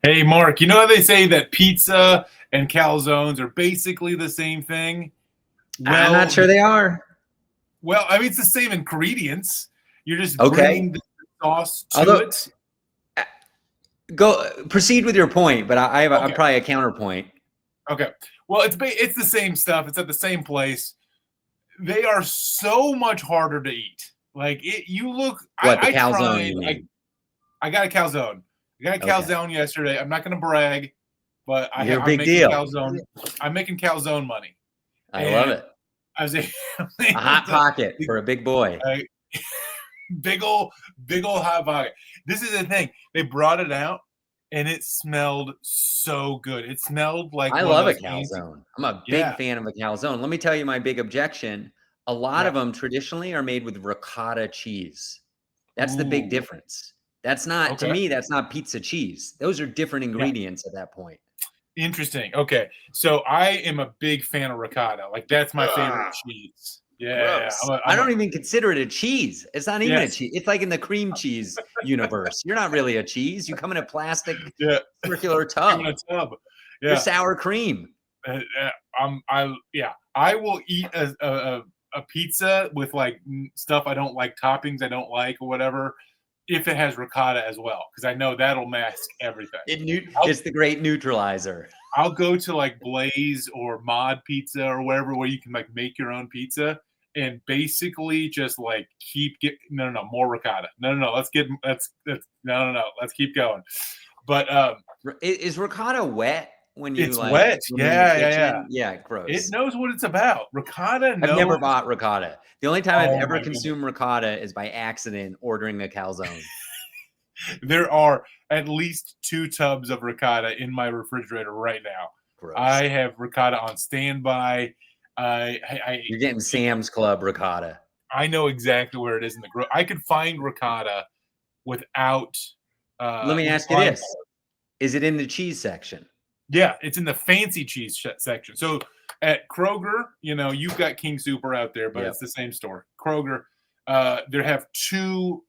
Hey, Mark, you know how they say that pizza and calzones are basically the same thing? I'm not Well, sure they are. I mean, it's the same ingredients. You're just Okay. bringing the sauce to Although, it. uh, go proceed with your point, but I have Okay, probably a counterpoint. okay. Well, it's the same stuff. It's at the same place. They are so much harder to eat. Like it, you look. What, the I calzone, tried. you mean? I got a calzone. I got a Okay. calzone yesterday. I'm not going to brag, but You're a I'm big making deal. calzone. I'm making calzone money, I love and it. I was A able hot to. pocket for a big boy. Uh, big old hot pocket. This is the thing. They brought it out, and it smelled so good. It smelled like I one of love a those fancy. calzone. I'm a big Yeah, fan of a calzone. Let me tell you my big objection. A lot yeah. of them traditionally are made with ricotta cheese. That's the big Ooh, difference. That's not, to okay. me, that's not pizza cheese. Those are different Yeah, ingredients at that point. interesting. Okay, so I am a big fan of ricotta. Like that's my favorite Ugh. cheese. Yeah, yeah. Gross. I don't even consider it a cheese. It's not even a Yes, cheese. It's like in the cream cheese universe. You're not really a cheese. You come in a plastic yeah. circular Come in tub. a tub. You're Yeah. sour cream. Yeah. I will eat a pizza with like stuff I don't like, toppings I don't like, or whatever, if it has ricotta as well, because I know that'll mask everything. I'll It's the great neutralizer. I'll go to like Blaze or Mod Pizza or wherever where you can like make your own pizza and basically just like keep get no more ricotta. No, let's keep going. But Is ricotta wet when you it's like wet. when you're in the Yeah. kitchen? Yeah, It gross. knows what it's about. Ricotta I've knows. never bought ricotta. The only time I've Oh ever my goodness. consumed ricotta is by accident ordering a calzone. There are at least 2 tubs of ricotta in my refrigerator right now. Gross. I have ricotta on standby. You're getting You know, Sam's Club ricotta. I know exactly where it is in the I could find ricotta without Let me with ask you buying. this. Is it in the cheese section? Yeah, it's in the fancy cheese section. So at Kroger, you've got King Super out there, but Yep. it's the same store. Kroger, they have 2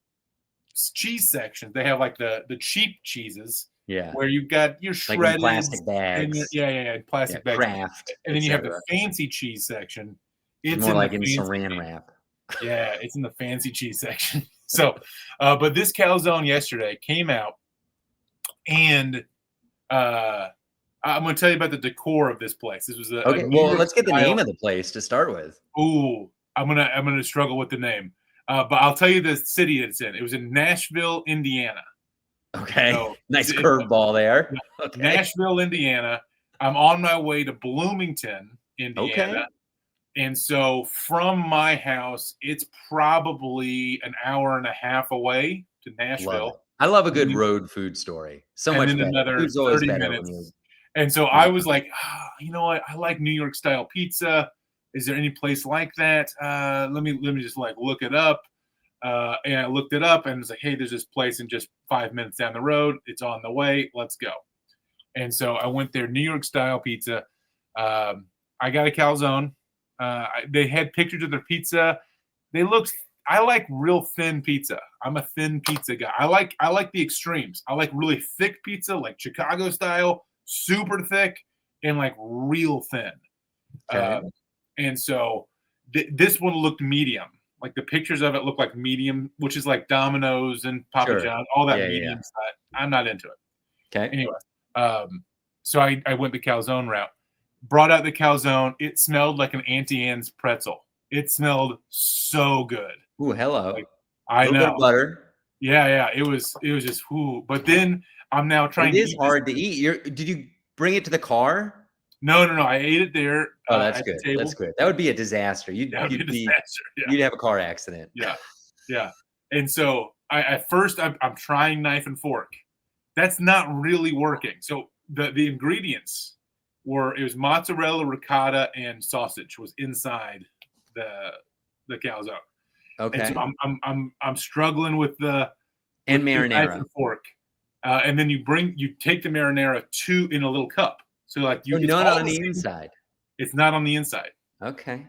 cheese sections. They have like the cheap cheeses Yeah. where you've got your Like in shredded plastic and bags. Yeah, plastic bags, Kraft, and then you have the etc. fancy cheese section. It's It's more in the like in fancy saran cheese. wrap. Yeah, it's in the fancy cheese section. So, but this calzone yesterday came out, and uh, I'm going to tell you about the decor of this place. This was a Okay, New well, York let's get the style. name of the place to start with. Ooh, I'm gonna struggle with the name, but I'll tell you the city it's in. It was in Nashville, Indiana. Okay, So nice it's curveball there. yeah, Okay, Nashville, Indiana. I'm on my way to Bloomington, Indiana. okay, And so from my house, it's probably an hour and a half away to love it. Nashville. I love a And good then, road food story. So and much then better. another Food's always 30 better when minutes. And so you're I was like, you know what? I like New York style pizza. Is there any place like that? Let me just like look it up. And I looked it up and it's like, hey, there's this place in just 5 minutes down the road. It's on the way. Let's go. And so I went there, New York style pizza. I got a calzone. They had pictures of their pizza. They looked. I like real thin pizza. I'm a thin pizza guy. I like the extremes. I like really thick pizza, like Chicago style, super thick, and like real thin. okay. Um, and so this one looked medium. Like the pictures of it look like medium, which is like Domino's and Papa Sure. John's, all that Yeah. medium side. I'm not into it. Okay. Anyway, so I went the calzone route. Brought out the calzone. It smelled like an Auntie Anne's pretzel. It smelled so good. Ooh, hello. Like A I little bit know. of butter. Yeah. It was just whoo. But then I'm now trying It to is eat this. hard to eat. Did you bring it to the car? No. I ate it there Oh, that's at the good. That's table. good. That would be a disaster. That would be a disaster. Yeah. You'd have a car accident. Yeah. And so at first I'm trying knife and fork. That's not really working. So the ingredients it was mozzarella, ricotta, and sausage was inside the calzone. And so Okay. I'm struggling with And the knife marinara. and fork. And then you take the marinara in a little cup. So like So it's none all on the the same. inside. It's not on the inside. Okay.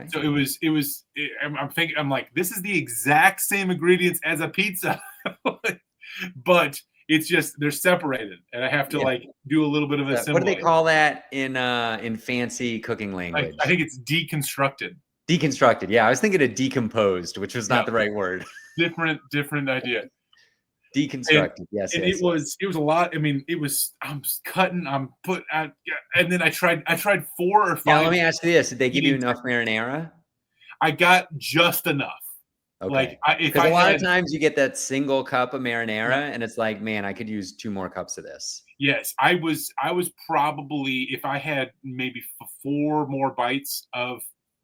So I'm thinking, I'm like, this is the exact same ingredients as a pizza, but It's just they're separated, and I have to like do a little bit of assembly. What do they call that in fancy cooking I language? think it's deconstructed. Deconstructed. Yeah, I was thinking of decomposed, which was not the right word. Different idea. Deconstructed. Yes. It was a lot. I mean, I'm cutting, and then I tried 4 or 5. Now let me ask you this: did they give you enough marinara? I got just enough. Okay. Like because a lot of times you get that single cup of marinara, and it's like, man, I could use 2 more cups of this. Yes, I was probably, if I had maybe 4 more bites of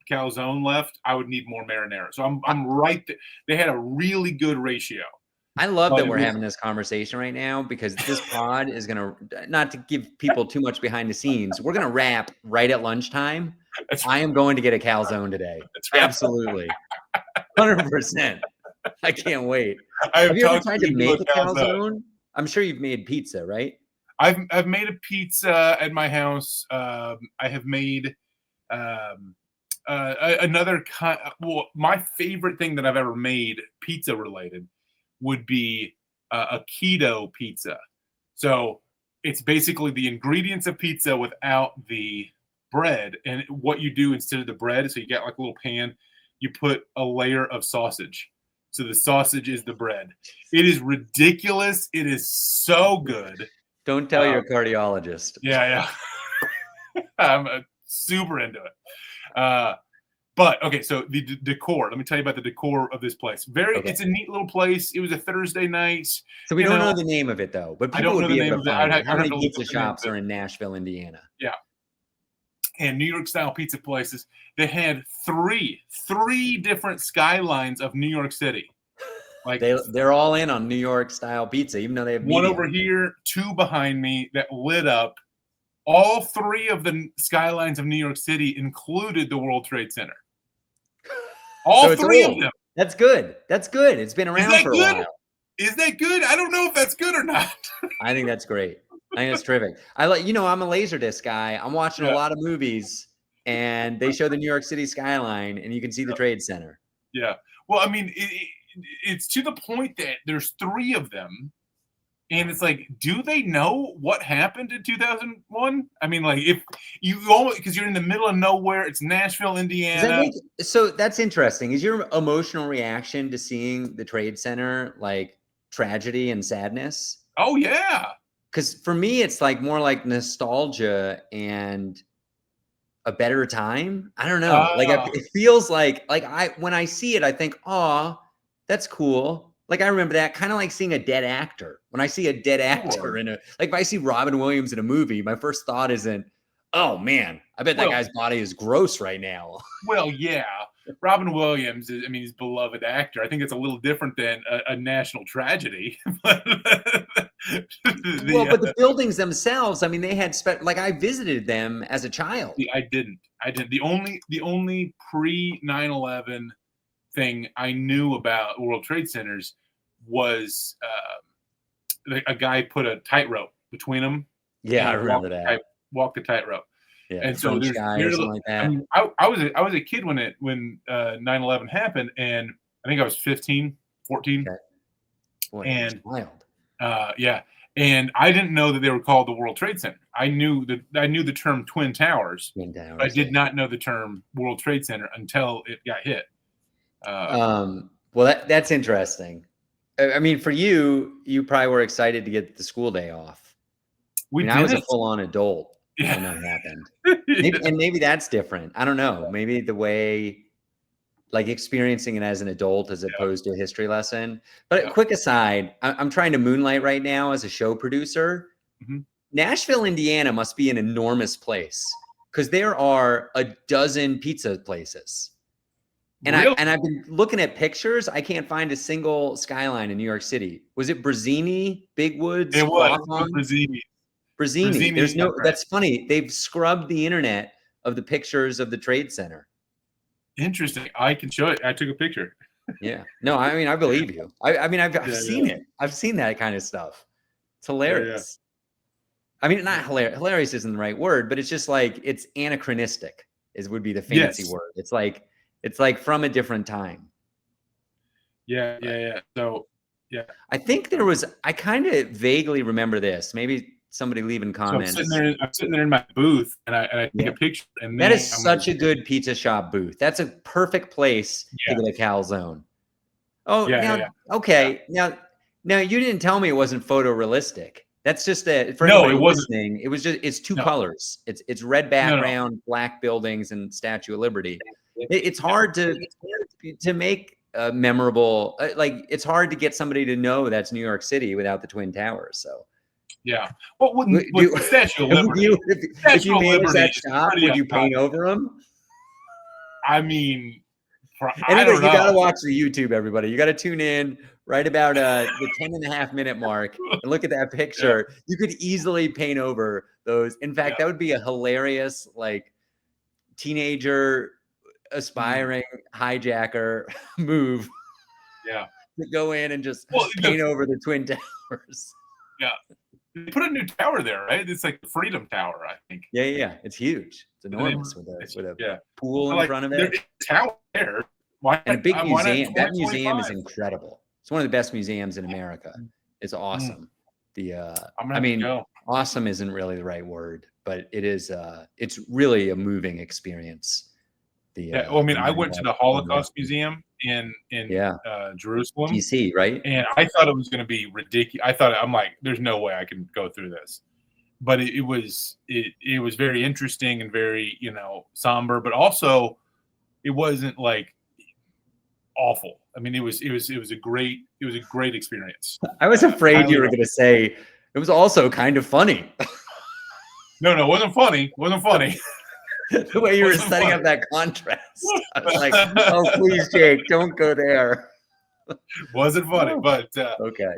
calzone left, I would need more marinara. So I'm right there. They had a really good ratio. I love that we're having this conversation right now, because this pod is going to, not to give people too much behind the scenes, we're going to wrap right at lunchtime. I am going to get a calzone today. Absolutely. 100%. I can't wait. Have you ever tried to make a calzone? I'm sure you've made pizza, right? I've made a pizza at my house. I have made another kind. Well, my favorite thing that I've ever made, pizza related, would be a keto pizza. So it's basically the ingredients of pizza without the bread. And what you do instead of the bread, so you get like a little pan, you put a layer of sausage. So the sausage is the bread. It is ridiculous. It is so good. Don't tell your cardiologist. Yeah. I'm super into it. But okay, so the decor. Let me tell you about the decor of this place. It's a neat little place. It was a Thursday night. So we don't know the name of it though, but people would be able to find it. How many pizza shops are in Nashville, Indiana? Yeah. And New York style pizza places. They had three different skylines of New York City. Like they're all in on New York style pizza, even though they have one over here, 2 behind me that lit up. All 3 of the skylines of New York City included the World Trade Center. All 3 of them. That's good. That's good. It's been around for a while. Is that good? I don't know if that's good or not. I think that's great. I think that's terrific. I'm a Laserdisc guy. I'm watching a lot of movies, and they show the New York City skyline, and you can see the Trade Center. Yeah. Well, I mean, it's to the point that there's 3 of them. And it's like, do they know what happened in 2001? I mean, like, if you almost, because you're in the middle of nowhere, it's Nashville, Indiana. So that's interesting. Is your emotional reaction to seeing the Trade Center like tragedy and sadness? Oh, yeah. Because for me, it's like more like nostalgia and a better time. I don't know. It feels like when I see it, I think, oh, that's cool. Like, I remember that, kind of like seeing a dead actor. When I see a dead actor if I see Robin Williams in a movie, my first thought isn't, oh man, I bet that guy's body is gross right now. Well, yeah. Robin Williams is, he's a beloved actor. I think it's a little different than a national tragedy. But the buildings themselves, they had, I visited them as a child. I didn't. The only pre 9/11 thing I knew about World Trade Centers was a guy put a tightrope between them. Yeah, I remember that. Walked the tightrope. Yeah, and so there's something like that. I was a kid when 9/11 happened, and I think I was 15, 14. Okay. Boy, and wild. Yeah. And I didn't know that they were called the World Trade Center. I knew the term Twin Towers. But I did not know the term World Trade Center until it got hit. Well, that's interesting. For you probably were excited to get the school day off. I was a full-on adult when that happened. Maybe that's different. I don't know. Maybe the way, like, experiencing it as an adult as opposed to a history lesson. But quick aside, I'm trying to moonlight right now as a show producer. Mm-hmm. Nashville, Indiana must be an enormous place because there are a dozen pizza places. And I've been looking at pictures. I can't find a single skyline in New York City. Was it Brazzini, Big Woods? It was Brazzini. There's no. That's funny. They've scrubbed the internet of the pictures of the Trade Center. Interesting. I can show it. I took a picture. Yeah. No, I believe you. I've seen it. I've seen that kind of stuff. It's hilarious. Yeah. Not hilarious. Hilarious isn't the right word, but it's just like it's anachronistic. Would be the fancy word. It's like from a different time. Yeah. So Yeah. I think there was. I kind of vaguely remember this. Maybe somebody leaving So comments. I'm sitting there in my booth, and I take a picture, and that then is such a good pizza shop booth. That's a perfect place to get a calzone. Oh, okay. Now you didn't tell me it wasn't photorealistic. That's just that for anybody listening. It was just it's two colors. It's red background, black buildings, and Statue of Liberty. It's hard to make a memorable. Like it's hard to get somebody to know that's New York City without the Twin Towers. So yeah. Well, with the Statue of Liberty, if you manage that shop, would you paint over them? I mean. Anyway, you got to watch the YouTube, everybody. You got to tune in right about the 10.5-minute mark and look at that picture. Yeah. You could easily paint over those. In fact, that would be a hilarious, like, teenager aspiring hijacker move. Yeah. To go in and just paint over the Twin Towers. Yeah. They put a new tower there, right? It's like the Freedom Tower, I think. Yeah. It's huge. It's enormous with a pool in front of it. There's a tower there. And a big museum. That museum is incredible. It's one of the best museums in America. It's awesome. Awesome isn't really the right word, but it is. It's really a moving experience. I went to the Holocaust Museum in Jerusalem, DC, right? And I thought it was going to be ridiculous. I'm like, there's no way I can go through this. But it was very interesting and very somber, but also it wasn't like awful. I mean, it was a great experience. I was afraid you were going to say it was also kind of funny. No, it wasn't funny. The way you were setting up that contrast, I was like, "Oh, please, Jake, don't go there." Wasn't funny, but okay.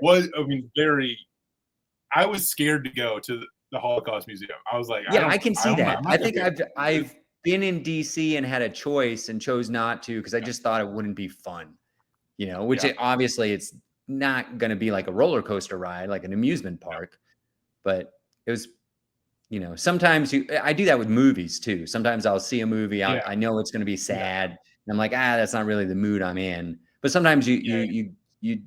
I was scared to go to the Holocaust Museum. I was like, I can see that. I think I've been in DC and had a choice and chose not to because I just thought it wouldn't be fun, which obviously it's not going to be like a roller coaster ride, like an amusement park, but it was, sometimes I do that with movies too. Sometimes I'll see a movie, I know it's going to be sad and I'm like, that's not really the mood I'm in. But sometimes you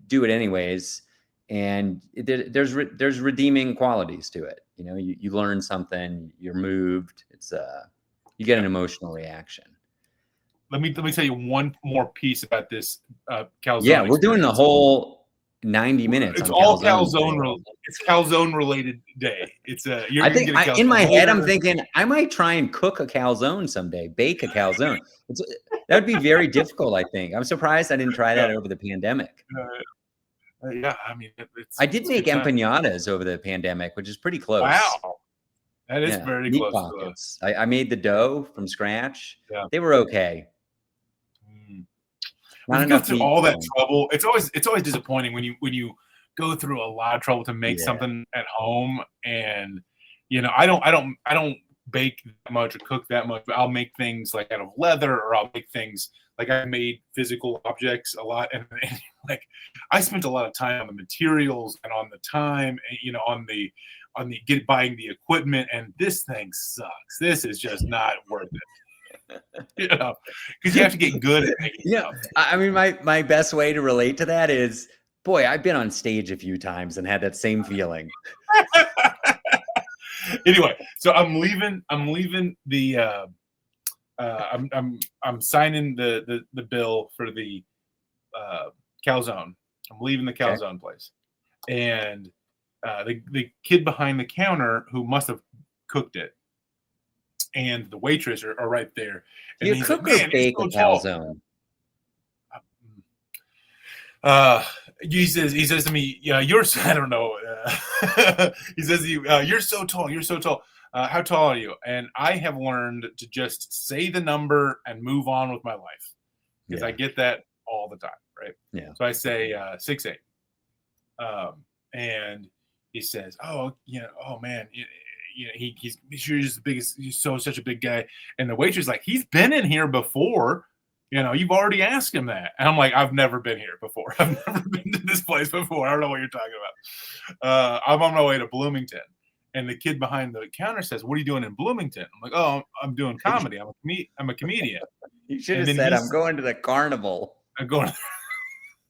do it anyways. And there's redeeming qualities to it. You learn something, you're moved. It's you get an emotional reaction. Let me tell you one more piece about this calzone. Yeah, we're doing the whole 90 minutes. It's all calzone. It's calzone related day. It's in my head I'm thinking I might try and cook a calzone someday, bake a calzone. That would be very difficult. I think I'm surprised I didn't try that over the pandemic. I mean, I did make empanadas over the pandemic, which is pretty close. Wow. That is very meat close. Pockets. I made the dough from scratch. Yeah. They were okay. Not enough through all that trouble. It's always disappointing when you go through a lot of trouble to make something at home. And I don't bake that much or cook that much, but I'll make things like out of leather, or I'll make things like I made physical objects a lot, and like I spent a lot of time on the materials and on the time, and on the buying the equipment, and this thing sucks. This is just not worth it. Because you have to get good at making stuff. I mean, my best way to relate to that is, boy, I've been on stage a few times and had that same feeling. Anyway, so I'm leaving the I'm signing the bill for the calzone. I'm leaving the calzone place, and the kid behind the counter who must have cooked it, and the waitress are right there. And you cook or bake a calzone? He says to me, you're, I don't know. He says, you're so tall. You're so tall. How tall are you? And I have learned to just say the number and move on with my life, because I get that all the time. Right. Yeah. So I say 6'8". And he says, oh man, he's just the biggest. He's such a big guy. And the waitress is like, he's been in here before. You've already asked him that. And I'm like, I've never been here before. I've never been to this place before. I don't know what you're talking about. I'm on my way to Bloomington. And the kid behind the counter says, what are you doing in Bloomington? I'm like, oh, I'm doing comedy. I'm a comedian. You should have said, I'm going to the carnival. I'm going.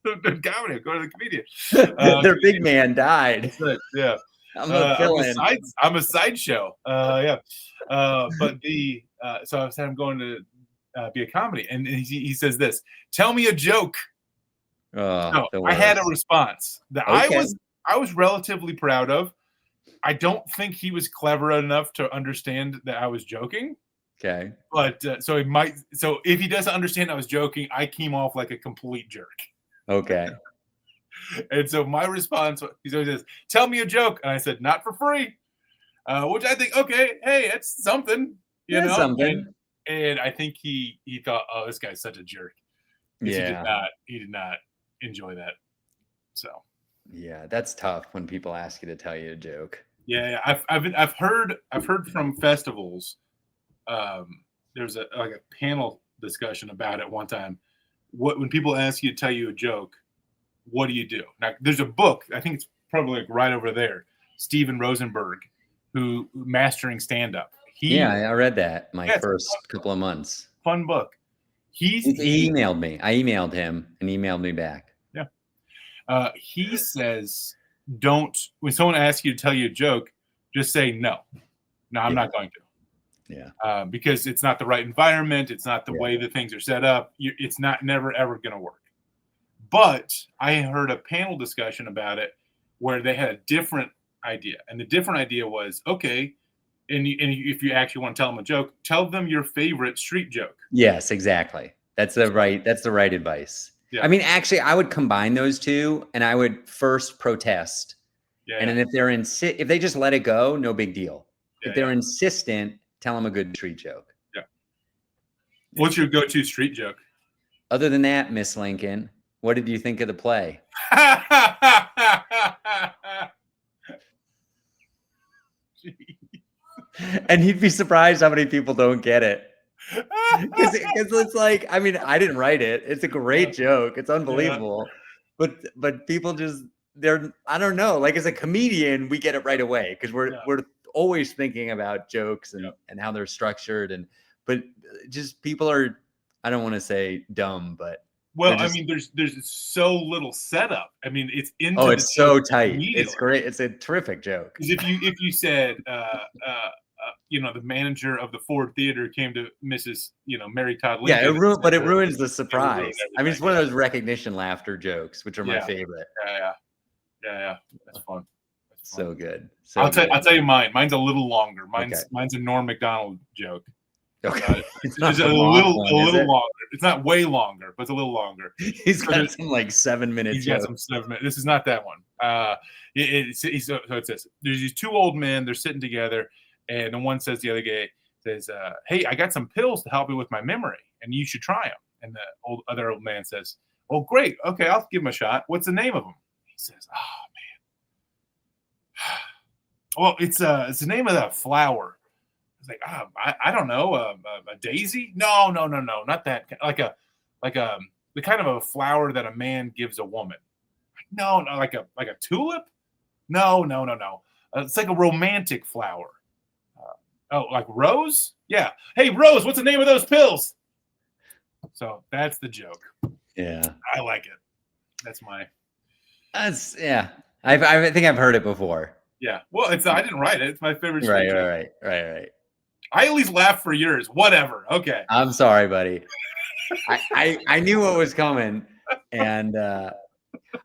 Comedy, go to the comedian. Their big man died. Yeah. I'm a villain. I'm a sideshow. Yeah. But so I said I'm going to be a comedy, and he says this: "Tell me a joke." Oh, So I had a response that I was relatively proud of. I don't think he was clever enough to understand that I was joking. Okay. But so if he doesn't understand I was joking, I came off like a complete jerk. Okay. And so my response, he always says, "Tell me a joke." And I said, "Not for free." Which I think, okay, hey, it's something, you know. Something. And I think he thought, "Oh, this guy's such a jerk." Yeah. He did not enjoy that. So yeah, that's tough when people ask you to tell you a joke. yeah, I've heard from festivals. There's a panel discussion about it one time. When people ask you to tell you a joke, what do you do? Now, there's a book, I think it's probably like right over there, Steven Rosenberg, who Mastering Stand-Up. I read that my first couple of months. Fun book. He emailed me. I emailed him and emailed me back. Yeah. He says, when someone asks you to tell you a joke, just say no. No, I'm not going to. Yeah. Because it's not the right environment. It's not the way that things are set up. It's never, ever going to work. But I heard a panel discussion about it where they had a different idea. And the different idea was, okay, and if you actually want to tell them a joke, tell them your favorite street joke. Yes, exactly. That's the right advice. Yeah. I mean, actually, I would combine those two, and I would first protest. Yeah. And then if they just let it go, no big deal. If they're insistent, tell them a good street joke. Yeah. What's your go-to street joke? Other than that, Miss Lincoln, what did you think of the play? And you'd be surprised how many people don't get it. Because it's like, I mean, I didn't write it. It's a great joke. It's unbelievable. Yeah. But people just, I don't know. Like as a comedian, we get it right away because we're always thinking about jokes and how they're structured. But just people are, I don't want to say dumb, but. Well, I mean, there's so little setup. I mean, it's into it's so tight. It's great. It's a terrific joke. Because if you said, the manager of the Ford Theater came to Mrs. Mary Todd Lincoln. Yeah, but it ruins the surprise. I mean, it's one of those recognition laughter jokes, which are my favorite. Yeah. That's fun. So good. I'll tell you mine. Mine's a little longer. Mine's a Norm Macdonald joke. Okay. It's a little longer. It's not way longer, but it's a little longer. He's got some 7 minutes. He's got some 7 minutes. This is not that one. So it's this. There's these two old men. They're sitting together, and the one says to the other guy, "Hey, I got some pills to help me with my memory, and you should try them." And the other old man says, "Oh, great. Okay, I'll give them a shot. What's the name of them?" He says, "Oh, man. Well, it's the name of that flower." It's like, I don't know, a daisy? No, not that. Like the kind of a flower that a man gives a woman. No, like a tulip? No. It's like a romantic flower. Like rose? Yeah. Hey, Rose, what's the name of those pills? So that's the joke. Yeah, I like it. That's I think I've heard it before. Yeah. Well, I didn't write it. It's my favorite. Right. I at least laughed for yours. Whatever. Okay. I'm sorry, buddy. I knew what was coming, and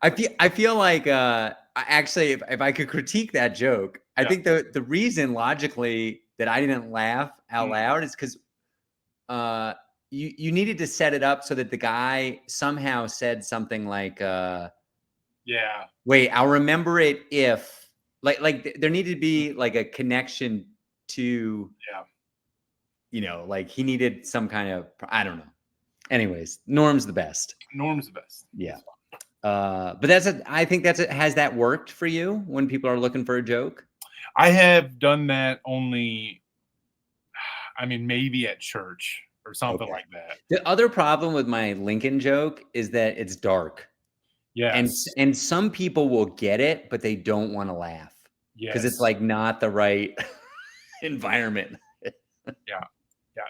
I feel like actually, if I could critique that joke, I think the reason logically that I didn't laugh out loud is because you needed to set it up so that the guy somehow said something like, wait, I'll remember it if like there needed to be like a connection to like he needed some kind of, I don't know. Anyways, Norm's the best. Yeah. But I think has that worked for you when people are looking for a joke? I have done that only, maybe at church or something like that. The other problem with my Lincoln joke is that it's dark. Yes. And some people will get it, but they don't want to laugh. Yes. Because it's like not the right environment. Yeah.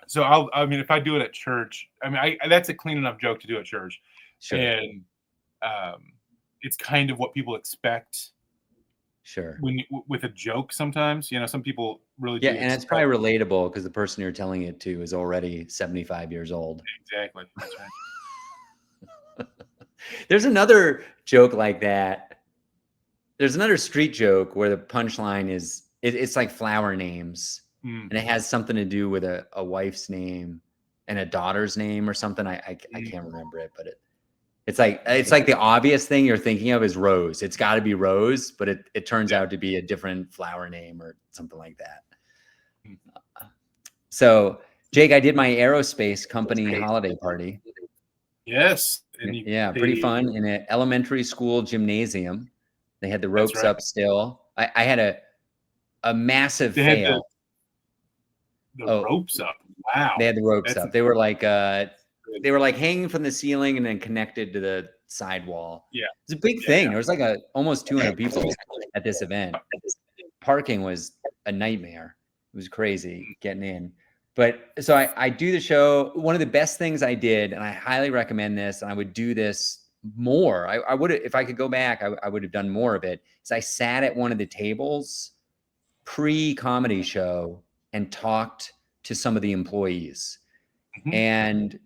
So if I do it at church, that's a clean enough joke to do at church. Sure. And it's kind of what people expect. Sure. When with a joke, sometimes, some people really Yeah, do and it's expect. probably relatable because the person you're telling it to is already 75 years old. Exactly. That's right. There's another joke like that. There's another street joke where the punchline is it's like flower names, and it has something to do with a wife's name and a daughter's name or something. I can't remember it, but it's like the obvious thing you're thinking of is Rose. It's got to be Rose, but it turns out to be a different flower name or something like that. So, Jake, I did my aerospace company holiday party. Yes. Yeah, pretty fun in an elementary school gymnasium. They had the ropes up still. I had a massive fail. The ropes up. Wow. They had the ropes up. They were like hanging from the ceiling and then connected to the sidewall. Yeah. It's a big thing. There was like almost 200 people at this event. Parking was a nightmare. It was crazy getting in. But so I do the show. One of the best things I did, and I highly recommend this, and I would do this more. I would, if I could go back, I would have done more of it. Is I sat at one of the tables pre-comedy show and talked to some of the employees. And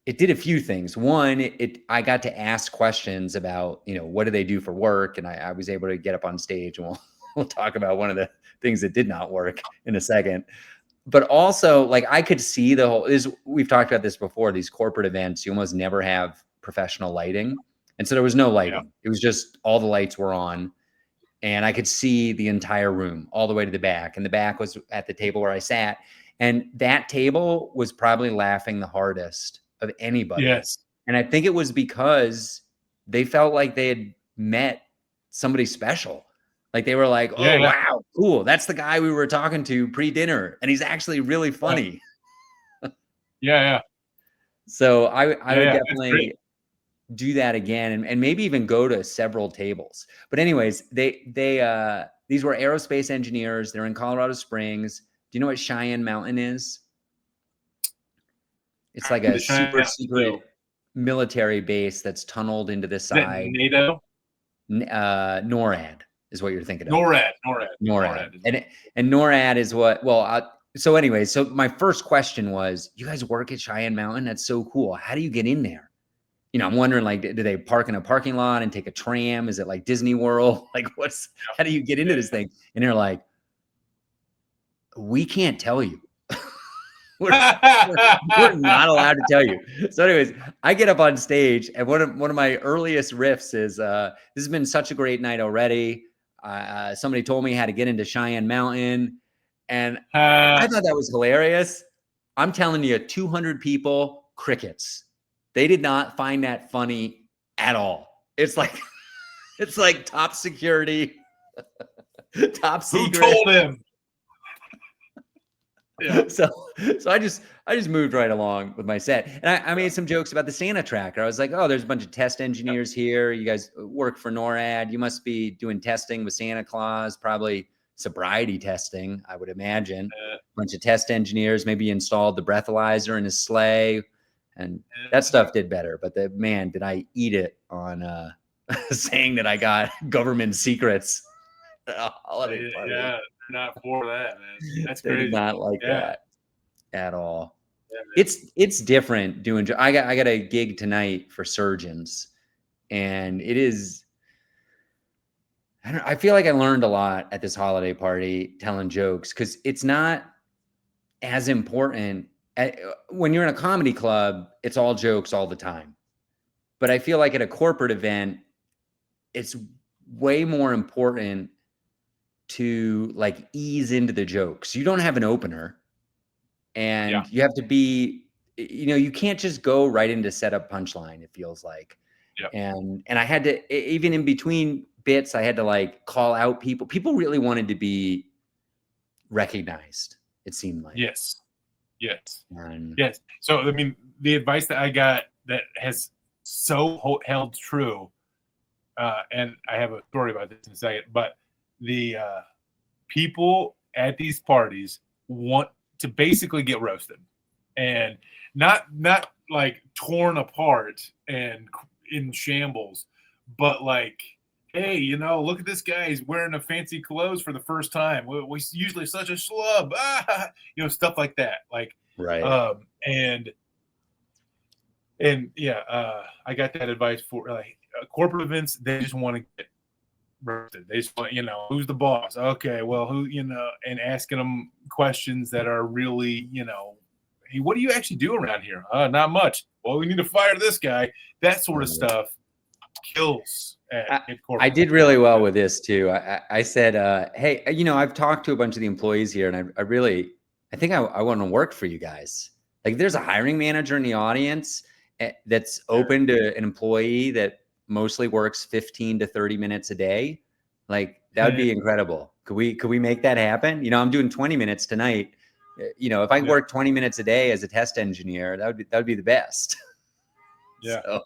it did a few things. One, I got to ask questions about, what do they do for work? And I was able to get up on stage, and we'll talk about one of the things that did not work in a second. But also, like, I could see we've talked about this before, these corporate events, you almost never have professional lighting. And so there was no lighting. Yeah. It was just all the lights were on. And I could see the entire room all the way to the back. And the back was at the table where I sat. And that table was probably laughing the hardest of anybody. Yes. And I think it was because they felt like they had met somebody special. Like they were like, oh, wow, cool. That's the guy we were talking to pre-dinner. And he's actually really funny. Yeah. So I would definitely do that again and maybe even go to several tables. But anyways, these were aerospace engineers. They're in Colorado Springs. Do you know what Cheyenne Mountain is? It's like a super secret military base that's tunneled into the side. NATO? NORAD is what you're thinking of. NORAD. And NORAD is what, so anyway, so my first question was, you guys work at Cheyenne Mountain? That's so cool. How do you get in there? I'm wondering, like, do they park in a parking lot and take a tram? Is it like Disney World? Like, how do you get into this thing? And they're like, we can't tell you. we're not allowed to tell you. So anyways, I get up on stage, and one of my earliest riffs is, this has been such a great night already. Somebody told me how to get into Cheyenne Mountain, and I thought that was hilarious. I'm telling you, 200 people, crickets. They did not find that funny at all. It's like top security, top secret. Who told him? Yeah. So I just moved right along with my set, and I made some jokes about the Santa tracker. I was like, oh, there's a bunch of test engineers here. You guys work for NORAD. You must be doing testing with Santa Claus, probably sobriety testing, I would imagine. A bunch of test engineers. Maybe installed the breathalyzer in his sleigh. And that stuff did better, but man, did I eat it on saying that I got government secrets. Holiday party. Yeah, not for that, man. That's crazy. They did not like that at all. Yeah, it's different doing. I got a gig tonight for surgeons, and it is. I feel like I learned a lot at this holiday party telling jokes, because it's not as important. When you're in a comedy club, it's all jokes all the time. But I feel like at a corporate event, it's way more important to like ease into the jokes. You don't have an opener, and you have to be, you can't just go right into setup punchline, it feels like. And I had to, even in between bits, I had to like call out people. People really wanted to be recognized, it seemed like. Yes. So, I mean, the advice that I got that has so held true, and I have a story about this in a second, but the people at these parties want to basically get roasted, and not like torn apart and in shambles, but like, hey, look at this guy. He's wearing a fancy clothes for the first time. We usually such a schlub. Stuff like that. Like, Right. And yeah, I got that advice for like corporate events. They just want to get roasted. They just want, who's the boss? Okay, well, who, and asking them questions that are really, hey, what do you actually do around here? Not much. Well, we need to fire this guy. That sort of stuff kills at corporate. I did really well with this too. I said, hey, I've talked to a bunch of the employees here, and I think I want to work for you guys. Like, there's a hiring manager in the audience that's open to an employee that mostly works 15 to 30 minutes a day. Like, that would be incredible. Could we make that happen? I'm doing 20 minutes tonight. If I work 20 minutes a day as a test engineer, that would be the best. Yeah. So,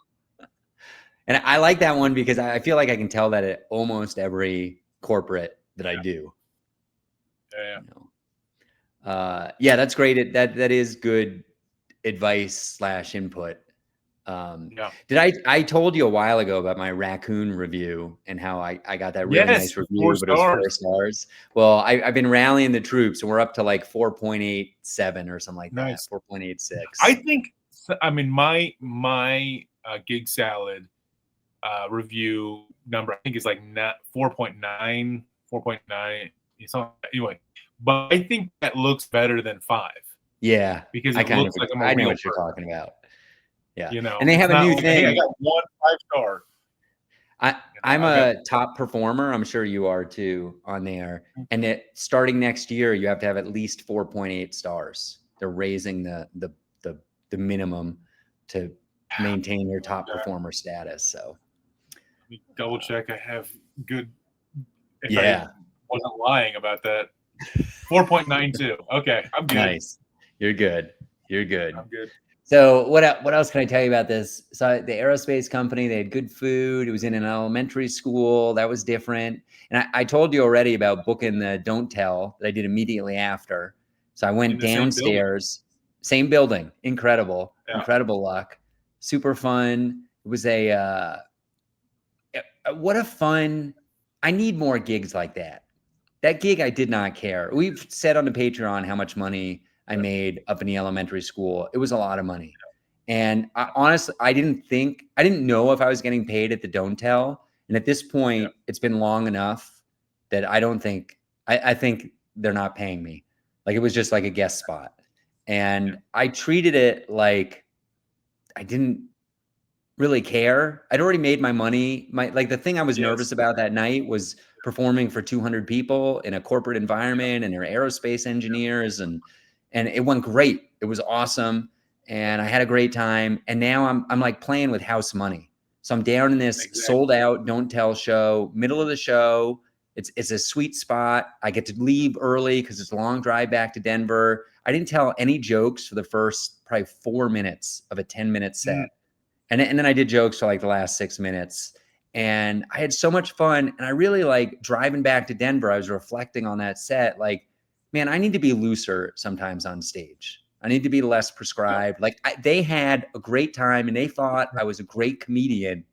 and I like that one because I feel like I can tell that at almost every corporate that I do. Yeah. That's great. That is good advice / input. I told you a while ago about my raccoon review and how I got that really nice review, but it was 4 stars. Well, I've been rallying the troops, and we're up to like 4.87 or something like that. 4.86. I think. I mean, my gig salad review number, I think, is like 4.9, 4.9. Anyway, but I think that looks better than 5. Yeah, because it looks like I know what you're talking about. Yeah, and they have a new thing. Hey, I got 1 5-star. I'm a top performer. I'm sure you are too on there. And starting next year, you have to have at least 4.8 stars. They're raising the minimum to maintain your top performer status. So let me double check. I have good. I wasn't lying about that. 4.92. Okay, I'm good. Nice. You're good. I'm good. So what else can I tell you about this? So the aerospace company, they had good food. It was in an elementary school. That was different. And I told you already about booking the Don't Tell that I did immediately after. So I went downstairs, same building. Incredible luck. Super fun. It was what a fun, I need more gigs like that. That gig, I did not care. We've said on the Patreon how much money I made up in the elementary school. It was a lot of money. And honestly, I didn't know if I was getting paid at the Don't Tell. And at this point, it's been long enough that I don't think, I think they're not paying me. Like, it was just like a guest spot. And I treated it like I didn't really care. I'd already made my money. The thing I was nervous about that night was performing for 200 people in a corporate environment, and they're aerospace engineers, and it went great. It was awesome. And I had a great time. And now I'm like playing with house money. So I'm down in this sold out Don't Tell show, middle of the show. It's a sweet spot. I get to leave early because it's a long drive back to Denver. I didn't tell any jokes for the first probably 4 minutes of a 10-minute set. And then I did jokes for like the last 6 minutes. And I had so much fun. And I really like driving back to Denver. I was reflecting on that set. Like, man, I need to be looser sometimes on stage. I need to be less prescribed. Like, they had a great time, and they thought I was a great comedian,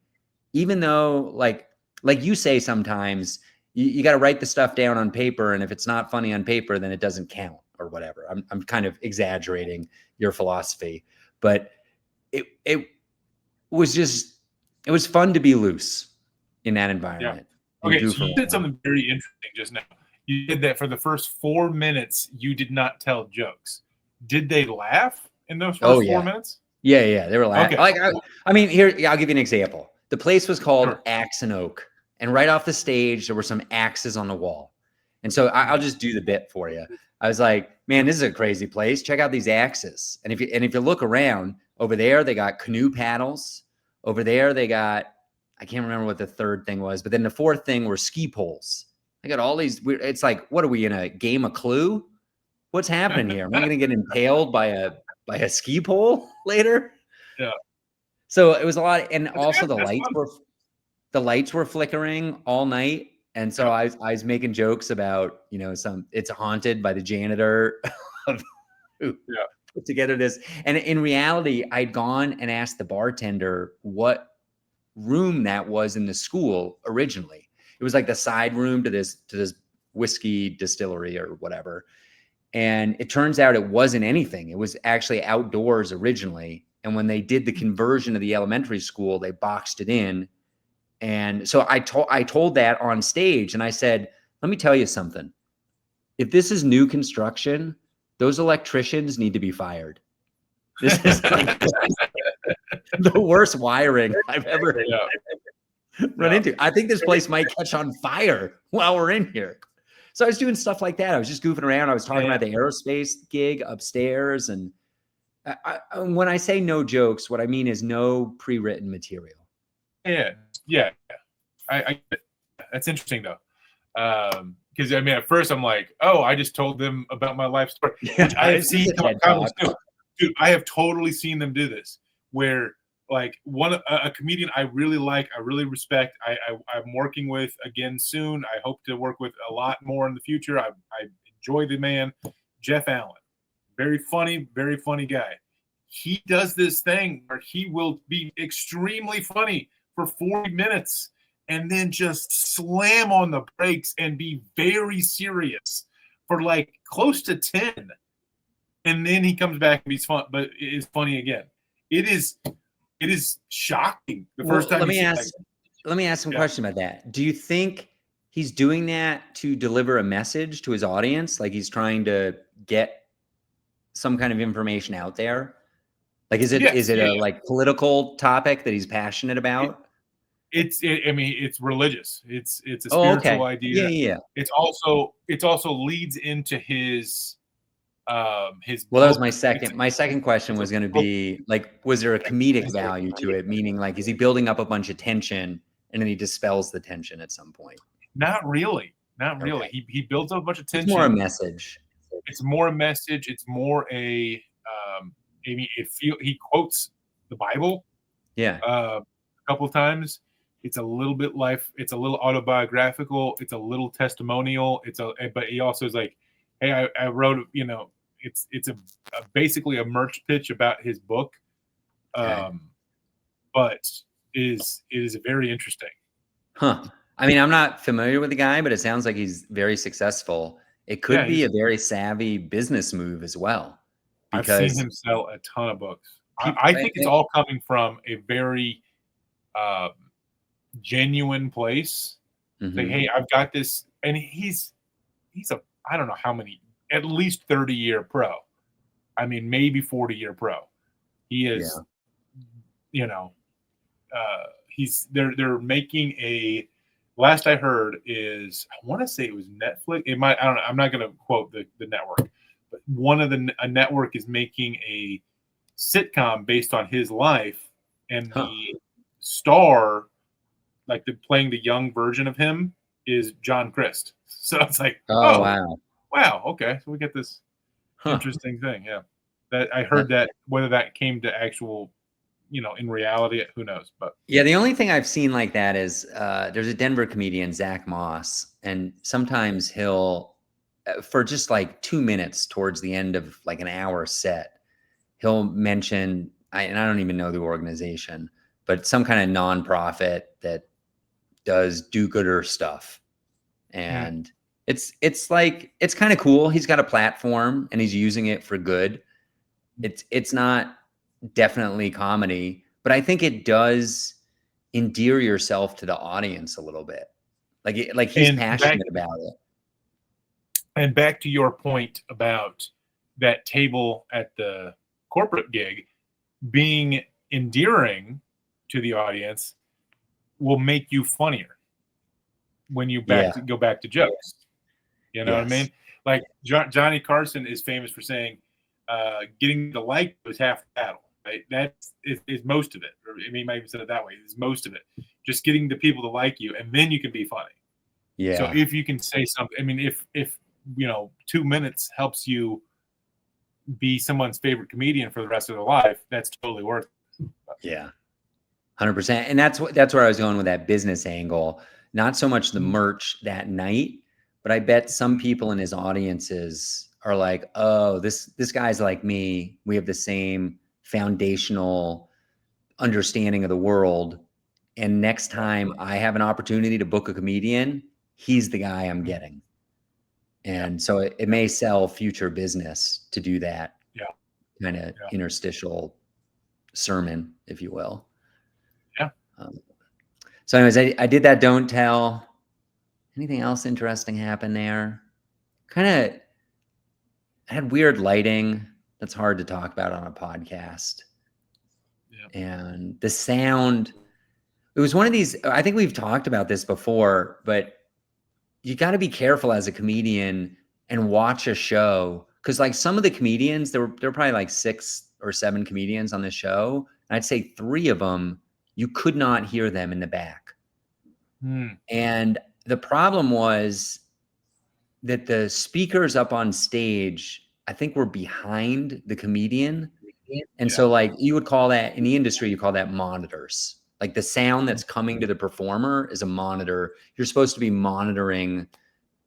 even though like you say, sometimes you got to write the stuff down on paper. And if it's not funny on paper, then it doesn't count or whatever. I'm kind of exaggerating your philosophy, but it was fun to be loose in that environment. Okay, so you did something very interesting just now. You did that for the first 4 minutes. You did not tell jokes. Did they laugh in those first 4 minutes? Yeah, they were laughing. Okay. Like, I mean, here, I'll give you an example. The place was called Axe and Oak, and right off the stage, there were some axes on the wall. And so I'll just do the bit for you. I was like, man, this is a crazy place. Check out these axes. And if you look around over there, they got canoe paddles. Over there, they got, I can't remember what the third thing was, but then the fourth thing were ski poles. I got all these. It's like, what are we in a game of Clue? What's happening here? Am I going to get impaled by a ski pole later? Yeah. So it was a lot, and also the lights were flickering all night, and so I was making jokes about it's haunted by the janitor who put together this. And in reality, I'd gone and asked the bartender what room that was in the school originally. It was like the side room to this whiskey distillery or whatever. And it turns out it wasn't anything. It was actually outdoors originally. And when they did the conversion of the elementary school, they boxed it in. And so I told that on stage, and I said, let me tell you something. If this is new construction, those electricians need to be fired. This is like the worst wiring I've ever run into. I think this place might catch on fire while we're in here. So I was doing stuff like that. I was just goofing around. I was talking about the aerospace gig upstairs. And when I say no jokes, what I mean is no pre-written material. Yeah. That's interesting though. Because I mean, at first I'm like, oh, I just told them about my life story, which I have seen comics do. Dude, I have totally seen them do this, where like a comedian I really like, I really respect, I'm working with again soon. I hope to work with a lot more in the future. I enjoy the man, Jeff Allen, very funny guy. He does this thing where he will be extremely funny for 40 minutes and then just slam on the brakes and be very serious for like close to 10. And then he comes back and he's fun, but it is funny again. It is shocking the first time. Let me ask some question about that. Do you think he's doing that to deliver a message to his audience? Like he's trying to get some kind of information out there? Like, is it a like political topic that he's passionate about? I mean, it's religious. It's a spiritual idea. Yeah. It's also leads into his well, that was my second question was going to be like, was there a comedic value to it? Meaning like, is he building up a bunch of tension and then he dispels the tension at some point? Not really. He builds up a bunch of tension. It's more a message. It's more a message. It's more a I mean, he quotes the Bible a couple of times. It's a little bit it's a little autobiographical, it's a little testimonial, but he also is like, hey, I wrote, it's basically a merch pitch about his book. But it is very interesting. Huh. I mean, I'm not familiar with the guy, but it sounds like he's very successful. It could be a very savvy business move as well. I've seen him sell a ton of books. I think it's all coming from a very genuine place. Mm-hmm. Like, hey, I've got this, and he's I don't know how many, at least 30-year pro. I mean, maybe 40-year pro. He is, they're making last I heard is, I want to say it was Netflix. It might, I don't know. I'm not going to quote the network, but a network is making a sitcom based on his life, and the star, like playing the young version of him, is John Crist. So it's like, wow, okay, so we get this interesting thing. Yeah, that I heard that whether that came to actual, in reality, who knows? But yeah, the only thing I've seen like that is there's a Denver comedian, Zach Moss, and sometimes he'll, for just like 2 minutes towards the end of like an hour set, he'll mention, and I don't even know the organization, but some kind of nonprofit that does do-gooder stuff. And it's like, it's kind of cool. He's got a platform and he's using it for good. It's not definitely comedy, but I think it does endear yourself to the audience a little bit. Like he's passionate about it. And back to your point about that table at the corporate gig being endearing to the audience will make you funnier when you go back to jokes. You know what I mean? Like Johnny Carson is famous for saying, getting the like is half the battle, right? That's is most of it. Or I mean, he might even said it that way. It's most of it. Just getting the people to like you, and then you can be funny. Yeah. So if you can say something, I mean, if 2 minutes helps you be someone's favorite comedian for the rest of their life, that's totally worth it. Yeah. 100%. And that's where I was going with that business angle. Not so much the merch that night, but I bet some people in his audiences are like, oh, this guy's like me. We have the same foundational understanding of the world. And next time I have an opportunity to book a comedian, he's the guy I'm getting. And so it may sell future business to do that kind of interstitial sermon, if you will. Yeah. So anyways, I did that don't tell. Anything else interesting happen there? Kind of had weird lighting. That's hard to talk about on a podcast. Yeah. And the sound, it was one of these, I think we've talked about this before, but you got to be careful as a comedian and watch a show. Cause like some of the comedians, there were probably like 6 or 7 comedians on the show. And I'd say 3 of them, you could not hear them in the back. And the problem was that the speakers up on stage, I think, were behind the comedian. And so like you would call that in the industry, you call that monitors. Like the sound that's coming to the performer is a monitor. You're supposed to be monitoring,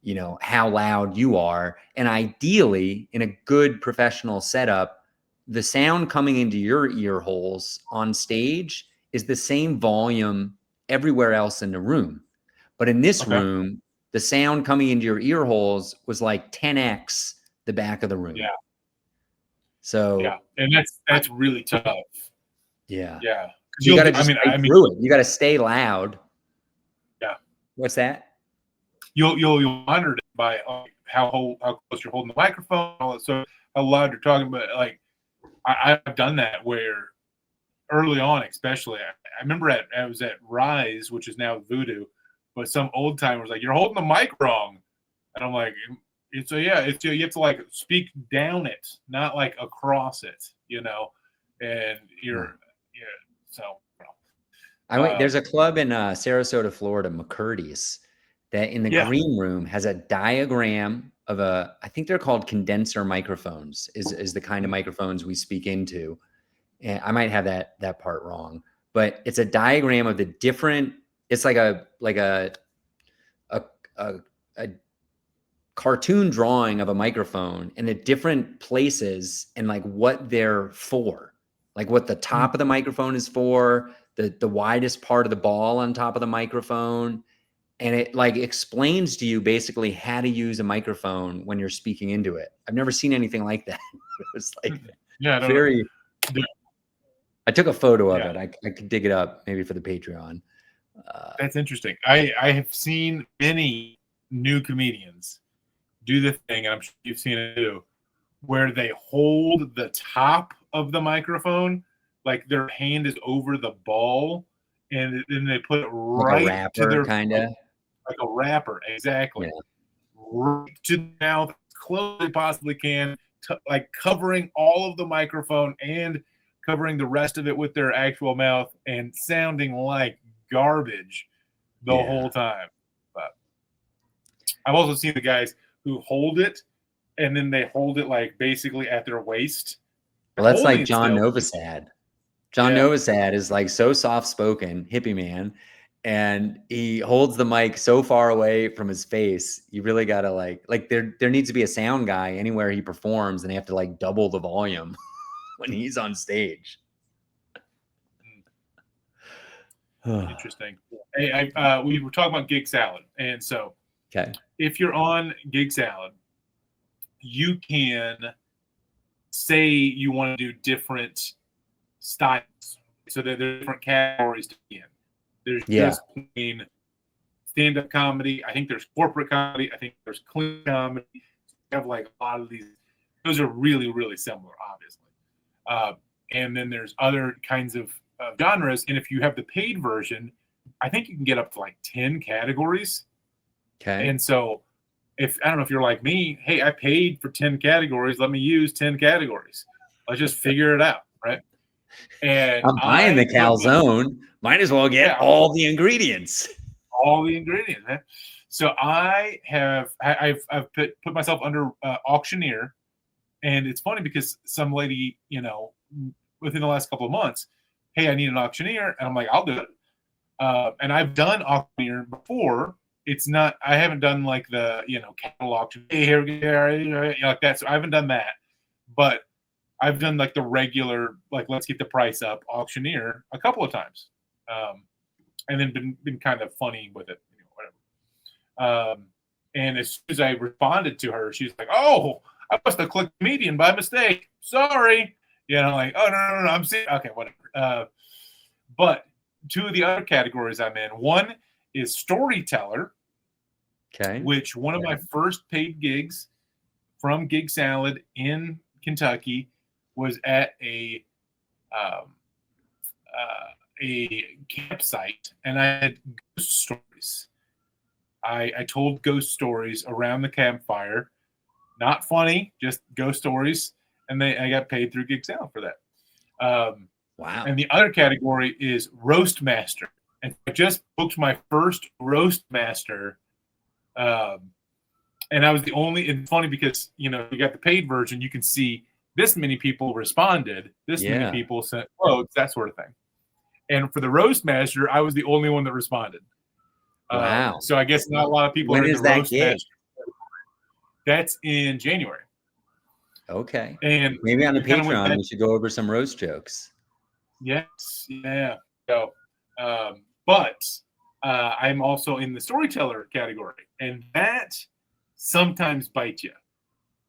you know, how loud you are. And ideally, in a good professional setup, the sound coming into your ear holes on stage is the same volume everywhere else in the room. But in this room, the sound coming into your ear holes was like 10x the back of the room. Yeah. So and that's really tough. Yeah. Yeah. You got to just fight through it. You got to stay loud. Yeah. What's that? You'll monitor it by how close you're holding the microphone, so how loud you're talking. But like I've done that where early on, especially, I remember I was at Rise, which is now Voodoo, but some old timers like, you're holding the mic wrong, and I'm like, you have to like speak down it, not like across it, you know, and so. There's a club in Sarasota, Florida, McCurdy's, that in the green room has a diagram of I think they're called condenser microphones, is the kind of microphones we speak into. And I might have that part wrong, but it's a diagram of the different, it's like a cartoon drawing of a microphone and the different places and like what they're for, like what the top of the microphone is for, the widest part of the ball on top of the microphone. And it like explains to you basically how to use a microphone when you're speaking into it. I've never seen anything like that. It was like I took a photo of it. I could dig it up maybe for the Patreon. That's interesting. I have seen many new comedians do the thing, and I'm sure you've seen it too, where they hold the top of the microphone, like their hand is over the ball, and then they put it right like a rapper, to their kind of like a rapper, exactly, right to the mouth, close as they possibly can, like covering all of the microphone and covering the rest of it with their actual mouth, and sounding like garbage the whole time. But I've also seen the guys who hold it and then they hold it like basically at their waist. Well, that's like John Novosad. John Novosad is like so soft-spoken, hippie man, and he holds the mic so far away from his face. You really got to like there needs to be a sound guy anywhere he performs, and they have to like double the volume when he's on stage. Interesting. Hey, we were talking about Gig Salad, and so if you're on Gig Salad, you can say you want to do different styles, so there are different categories to be in. There's just plain stand-up comedy. I think there's corporate comedy. I think there's clean comedy. You have like a lot of these. Those are really, really similar, obviously. And then there's other kinds of genres. And if you have the paid version, I think you can get up to like 10 categories. Okay. And so I don't know if you're like me, hey, I paid for 10 categories. Let me use 10 categories. Let's just figure it out, right? And I'm buying the calzone. Might as well get all the ingredients. All the ingredients, man. So I've put myself under auctioneer, and it's funny because some lady, within the last couple of months, hey, I need an auctioneer, and I'm like, I'll do it. And I've done auctioneer before. I haven't done like the cattle auction. Hey, here we go, like that. So I haven't done that, but I've done like the regular, like let's get the price up auctioneer a couple of times. and then been kind of funny with it, whatever. And as soon as I responded to her, she's like, "Oh, I must have clicked comedian by mistake. Sorry." Like, "Oh, no, I'm seeing." Okay, whatever. But two of the other categories I'm in, one is storyteller, which one of my first paid gigs from Gig Salad in Kentucky was at a campsite, and I had ghost stories. I told ghost stories around the campfire. Not funny, just ghost stories. And I got paid through Gig Salad for that. Wow. And the other category is Roastmaster. And I just booked my first Roastmaster. And I was the only, it's funny because, you got the paid version, you can see this many people responded, this many people sent quotes, that sort of thing. And for the Roastmaster, I was the only one that responded. Wow. So I guess not a lot of people when are in is the that Roastmaster. gig? That's in January. Okay. And maybe on the Patreon, we should go over some roast jokes. Yes. Yeah. So, but I'm also in the storyteller category, and that sometimes bites you.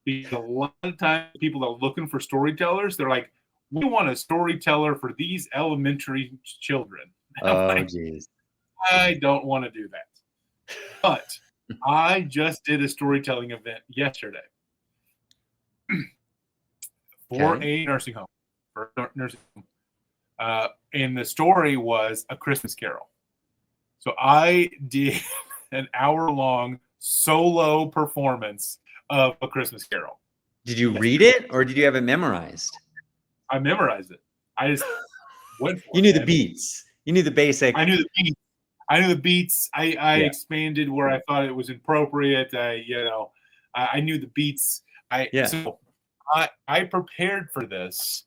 Because a lot of times people are looking for storytellers. They're like, "We want a storyteller for these elementary children." Oh, geez. I don't want to do that. But I just did a storytelling event yesterday for a nursing home. And the story was A Christmas Carol. So I did an hour-long solo performance of A Christmas Carol. Did you read it, or did you have it memorized? I memorized it. I just went for it. You knew the beats. You knew the basic. I knew the beats. I expanded where I thought it was appropriate. I knew the beats. So I prepared for this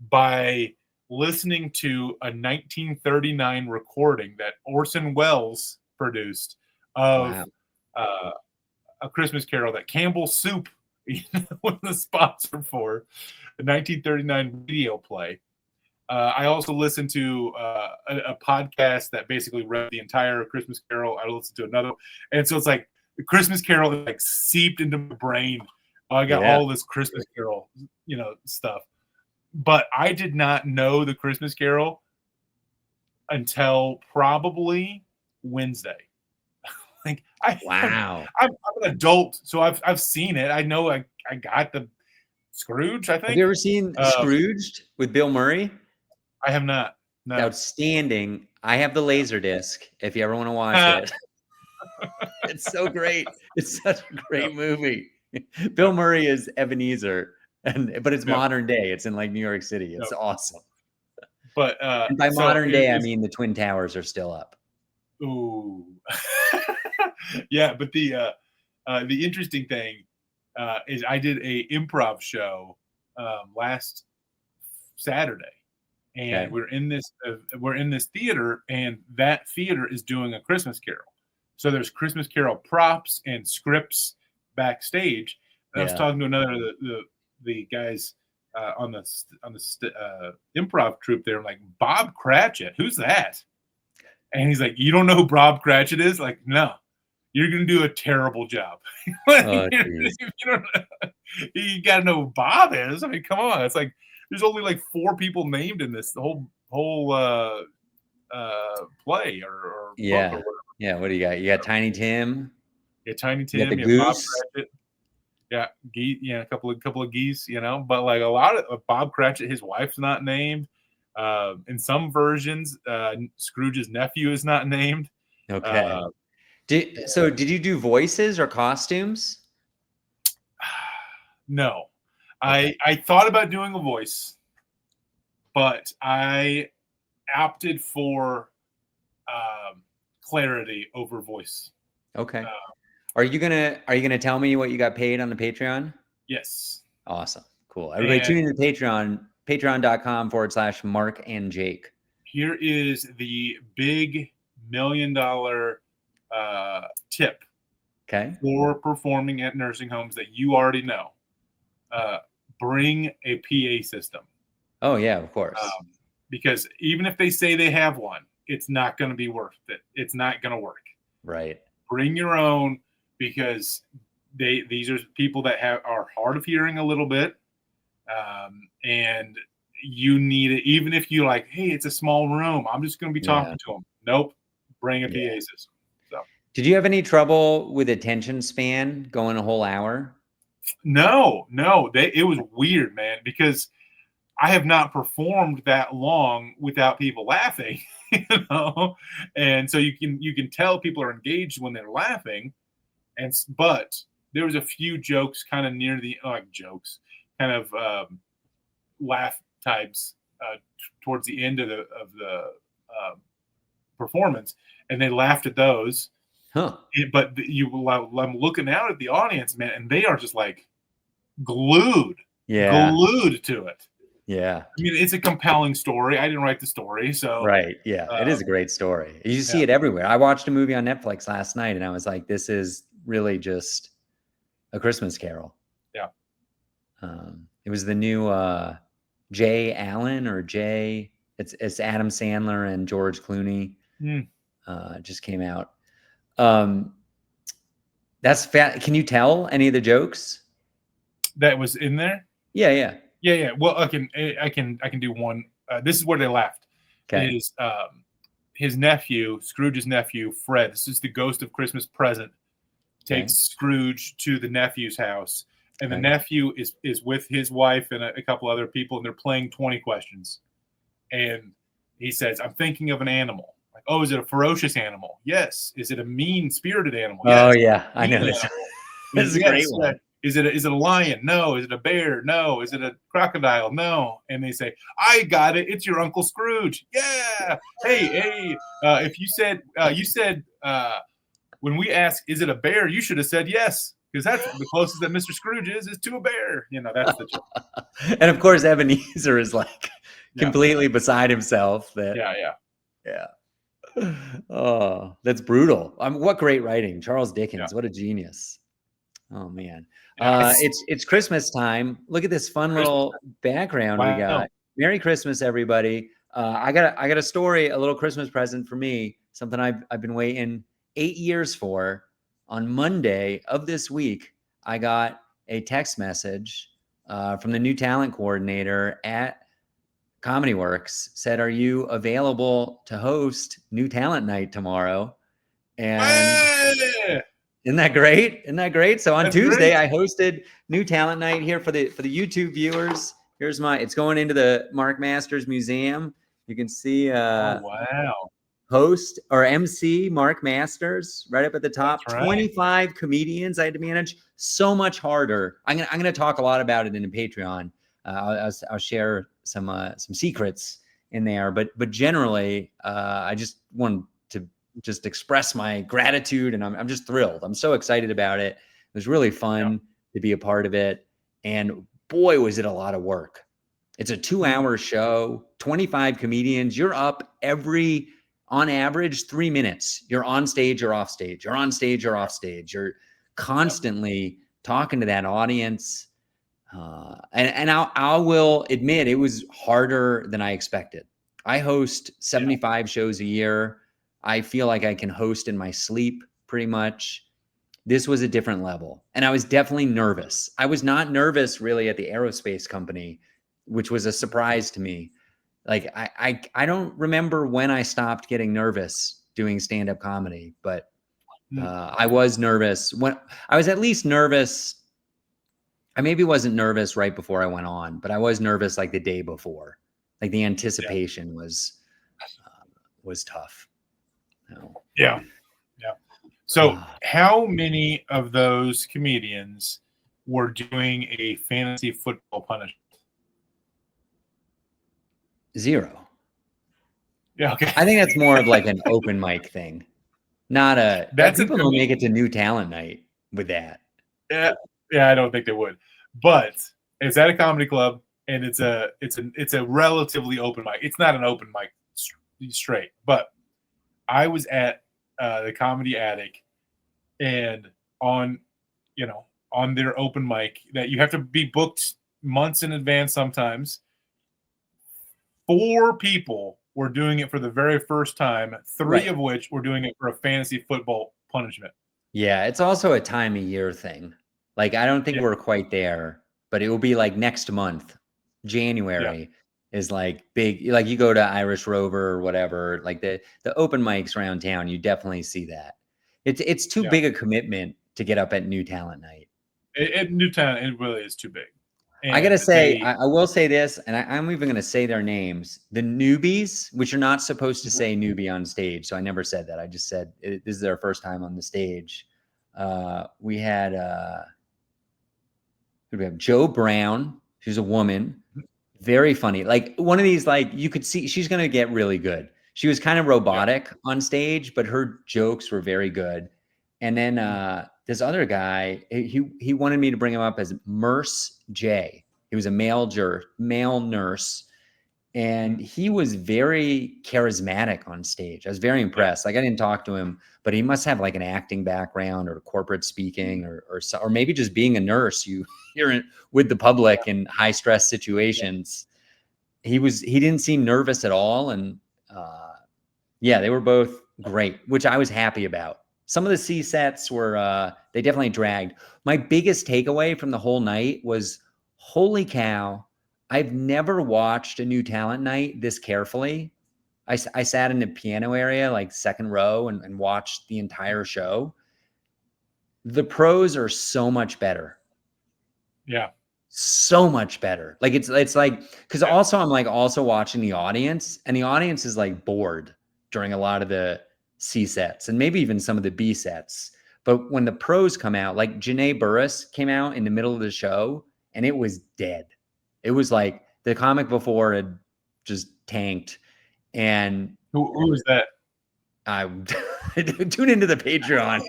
by listening to a 1939 recording that Orson Welles produced of A Christmas Carol that Campbell Soup was the sponsor for, the 1939 video play. I also listened to a podcast that basically read the entire Christmas Carol. I listened to another, and so it's like the Christmas Carol like seeped into my brain. I got all this Christmas Carol, stuff. But I did not know the Christmas Carol until probably Wednesday. I'm an adult, so I've seen it. I know I got the Scrooge, I think. Have you ever seen Scrooged with Bill Murray? I have not. No. Outstanding. I have the Laserdisc if you ever want to watch it. It's so great. It's such a great movie. Bill Murray is Ebenezer, but it's modern day. It's in like New York City. It's awesome. But and by modern day, I mean the Twin Towers are still up. Ooh. Yeah, but the interesting thing is I did a improv show last Saturday, and we're in this theater, and that theater is doing A Christmas Carol. So there's Christmas Carol props and scripts backstage. And I was talking to another of the guys on the improv troupe there. I'm like, Bob Cratchit, who's that? And he's like, you don't know who Bob Cratchit is? Like, no, you're going to do a terrible job. You got to know who Bob is. I mean, come on. It's like, there's only like 4 people named in this whole play or book or whatever. Yeah. What do you got? You got Tiny Tim. Yeah, Tiny Tim. You got the Bob Goose. Cratchit. Yeah, a couple of geese, but like a lot of Bob Cratchit, his wife's not named. In some versions, Scrooge's nephew is not named. Okay. Did you do voices or costumes? No. Okay. I thought about doing a voice, but I opted for clarity over voice. Okay. Are you gonna tell me what you got paid on the Patreon? Yes. Awesome. Cool. Everybody tune in to Patreon, patreon.com/Mark and Jake. Here is the big $1 million tip for performing at nursing homes that you already know. Bring a PA system. Oh, yeah, of course. Because even if they say they have one, it's not going to be worth it. It's not going to work. Right. Bring your own, because these are people that are hard of hearing a little bit, and you need it. Even if you like, hey, it's a small room, I'm just going to be talking to them. Nope, bring a PA system. So, did you have any trouble with attention span going a whole hour? No, it was weird, man, because I have not performed that long without people laughing, and so you can tell people are engaged when they're laughing, but there was a few jokes kind of near the kind of laugh types towards the end of the performance, and they laughed at those. Huh. But I'm looking out at the audience, man, and they are just like glued to it. Yeah. I mean, it's a compelling story. I didn't write the story, so right. Yeah, it is a great story. You see it everywhere. I watched a movie on Netflix last night, and I was like, "This is really just a Christmas Carol." Yeah. It was the new Jay Allen or Jay. It's Adam Sandler and George Clooney. Just came out. That's fat. Can you tell any of the jokes that was in there? Yeah. Well, I can do one. This is where they laughed. Okay. His nephew, Scrooge's nephew, Fred. This is the ghost of Christmas Present. Takes Scrooge to the nephew's house, and the nephew is with his wife and a couple other people, and they're playing 20 questions. And he says, "I'm thinking of an animal." Like, "Oh, is it a ferocious animal?" "Yes." "Is it a mean-spirited animal?" Oh, "Yes." yeah, I know this. This is a great one. Is it a lion?" "No." "Is it a bear?" "No." "Is it a crocodile?" "No." And they say, "I got it. It's your Uncle Scrooge." "Yeah." Hey. If you said when we ask, "Is it a bear?" you should have said yes, because that's the closest that Mr. Scrooge is to a bear. That's the joke. And of course, Ebenezer is like completely beside himself. Yeah. Oh, that's brutal. What great writing. Charles Dickens. Yeah. What a genius. Oh man. Yeah, it's Christmas time. Look at this fun little background we got. Merry Christmas, everybody. I got a story, a little Christmas present for me, something I've been waiting 8 years for. On Monday of this week, I got a text message from the new talent coordinator at Comedy Works. Said, "Are you available to host New Talent Night tomorrow?" And isn't that great? So on Tuesday, I hosted New Talent Night here for the YouTube viewers. Here's it's going into the Mark Masters Museum. You can see oh, wow. Host or MC Mark Masters right up at the top. Right. 25 comedians I had to manage. So much harder. I'm gonna talk a lot about it in the Patreon. I'll share some secrets in there, but generally, I just wanted to just express my gratitude, and I'm just thrilled. I'm so excited about it. It was really fun to be a part of it, and boy, was it a lot of work. It's a 2-hour show, 25 comedians. You're up on average 3 minutes. You're on stage or off stage. You're on stage or off stage. You're constantly talking to that audience. And I will admit, it was harder than I expected. I host 75 shows a year. I feel like I can host in my sleep pretty much. This was a different level. And I was definitely nervous. I was not nervous really at the aerospace company, which was a surprise to me. Like I don't remember when I stopped getting nervous doing stand-up comedy, but I was nervous when I was at least nervous. I maybe wasn't nervous right before I went on, but I was nervous like the day before. Like the anticipation was tough. No. Yeah. So how many of those comedians were doing a fantasy football punishment? 0. Yeah. Okay. I think that's more of like an open mic thing, not people don't make it to New Talent Night with that. Yeah. I don't think they would, but it's at a comedy club, and it's a relatively open mic. It's not an open mic straight, but I was at the Comedy Attic, and on their open mic that you have to be booked months in advance sometimes. 4 people we're doing it for the very first time. Three of which we're doing it for a fantasy football punishment. Yeah, it's also a time of year thing. Like, I don't think we're quite there, but it will be like next month. January is like big. Like, you go to Irish Rover or whatever, like the open mics around town, you definitely see that. It's too big a commitment to get up at New Talent Night. At New Talent, it really is too big. And I gotta say, I will say this, and I'm even gonna say their names. The newbies, which you're not supposed to say newbie on stage, so I never said that. I just said this is their first time on the stage. We had who do we have? Joe Brown. She's a woman, very funny. Like, one of these, like, you could see she's gonna get really good. She was kind of robotic on stage, but her jokes were very good. And then this other guy, he wanted me to bring him up as Merce J. He was a male nurse, and he was very charismatic on stage. I was very impressed. Like, I didn't talk to him, but he must have like an acting background or corporate speaking or maybe just being a nurse. You're with the public in high stress situations. He didn't seem nervous at all, and they were both great, which I was happy about. Some of the C sets were, they definitely dragged. My biggest takeaway from the whole night was, holy cow, I've never watched a New Talent Night this carefully. I sat in the piano area, like second row, and watched the entire show. The pros are so much better. Yeah. So much better. Like, it's like, because also I'm like also watching the audience, and the audience is like bored during a lot of the C sets and maybe even some of the B sets. But when the pros come out, like Janae Burris came out in the middle of the show and it was dead. It was like the comic before had just tanked. And who was that? Tune into the Patreon.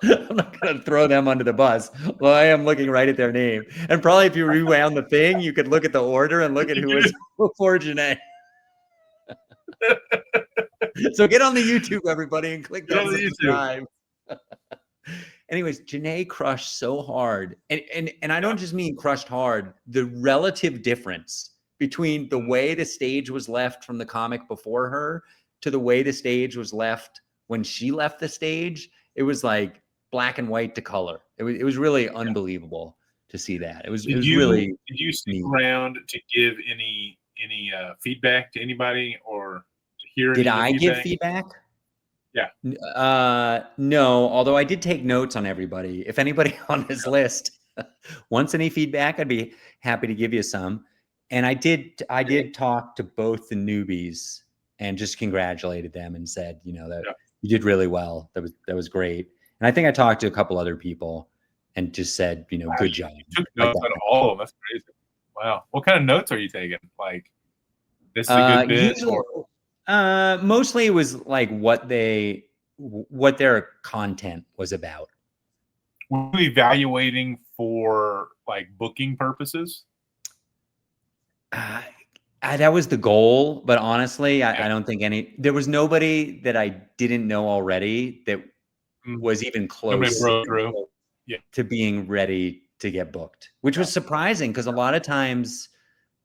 I'm not going to throw them under the bus. Well, I am looking right at their name. And probably if you rewound the thing, you could look at the order and look at who was before Janae. So get on the YouTube, everybody, and click that subscribe. Anyways, Janae crushed so hard. And I don't just mean crushed hard. The relative difference between the way the stage was left from the comic before her to the way the stage was left when she left the stage, it was like black and white to color. It was really unbelievable to see that. It was really. Did you stick around to give any feedback to anybody or to hear? Did I give feedback? Yeah. No, although I did take notes on everybody. If anybody on this list wants any feedback, I'd be happy to give you some. And I did talk to both the newbies and just congratulated them and said, that you did really well. That was great. And I think I talked to a couple other people and just said, good job. You took notes on all of them. That's crazy. Wow. What kind of notes are you taking? Like, this is a good bit? Usually, mostly it was like what their content was about. Were you evaluating for like booking purposes? That was the goal, but honestly, I don't think there was nobody that I didn't know already that was even close to being ready to get booked, which was surprising because a lot of times